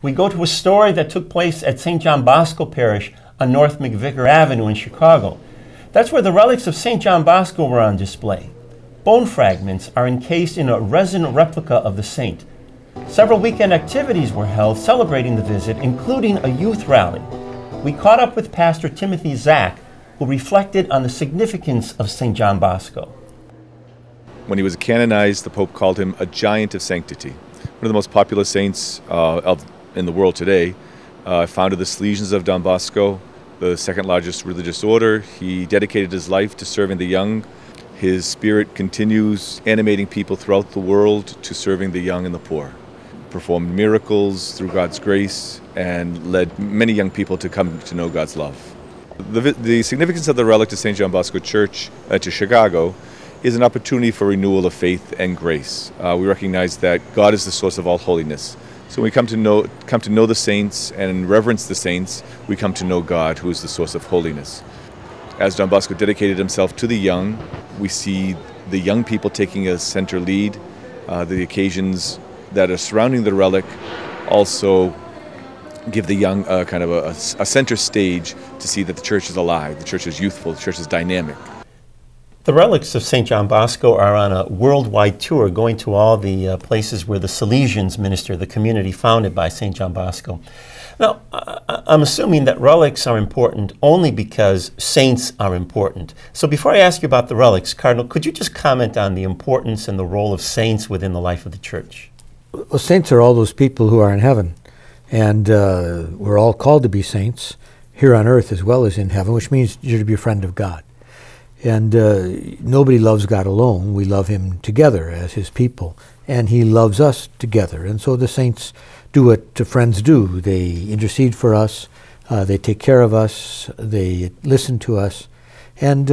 We go to a story that took place at St. John Bosco Parish on North McVicker Avenue in Chicago. That's where the relics of St. John Bosco were on display. Bone fragments are encased in a resin replica of the saint. Several weekend activities were held celebrating the visit, including a youth rally. We caught up with Pastor Timothy Zak, who reflected on the significance of St. John Bosco. When he was canonized, the Pope called him a giant of sanctity. One of the most popular saints in the world today. Founded the Salesians of Don Bosco, the second largest religious order. He dedicated his life to serving the young. His spirit continues animating people throughout the world to serving the young and the poor. Performed miracles through God's grace and led many young people to come to know God's love. The significance of the relic to St. John Bosco Church to Chicago is an opportunity for renewal of faith and grace. We recognize that God is the source of all holiness. So when we come to know the saints and reverence the saints, we come to know God, who is the source of holiness. As Don Bosco dedicated himself to the young, we see the young people taking a center lead. The occasions that are surrounding the relic also give the young kind of a center stage to see that the church is alive, the church is youthful, the church is dynamic. The relics of St. John Bosco are on a worldwide tour, going to all the places where the Salesians minister, the community founded by St. John Bosco. Now, I'm assuming that relics are important only because saints are important. So before I ask you about the relics, Cardinal, could you just comment on the importance and the role of saints within the life of the church? Well, saints are all those people who are in heaven, and we're all called to be saints here on earth as well as in heaven, which means you're to be a friend of God. And nobody loves God alone. We love him together as his people. And he loves us together. And so the saints do what friends do. They intercede for us. They take care of us. They listen to us. And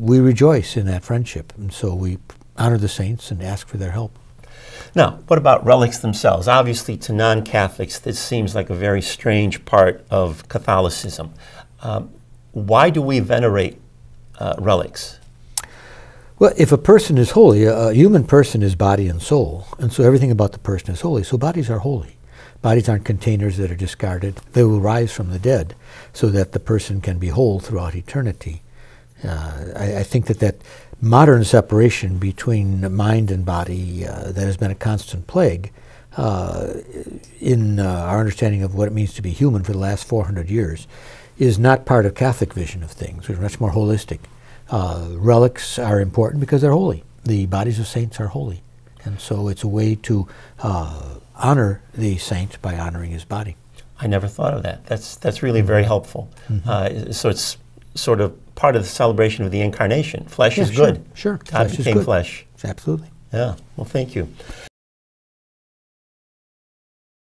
we rejoice in that friendship. And so we honor the saints and ask for their help. Now, what about relics themselves? Obviously, to non-Catholics, this seems like a very strange part of Catholicism. Why do we venerate relics? Well, if a person is holy, a human person is body and soul, and so everything about the person is holy. So bodies are holy. Bodies aren't containers that are discarded. They will rise from the dead so that the person can be whole throughout eternity. I think that modern separation between mind and body that has been a constant plague in our understanding of what it means to be human for the last 400 years is not part of Catholic vision of things. We're much more holistic. Relics are important because they're holy. The bodies of saints are holy. And so it's a way to honor the saint by honoring his body. I never thought of that. That's really very helpful. Mm-hmm. So it's sort of part of the celebration of the incarnation. Flesh is good. Sure. God became flesh. Absolutely. Yeah. Well, thank you.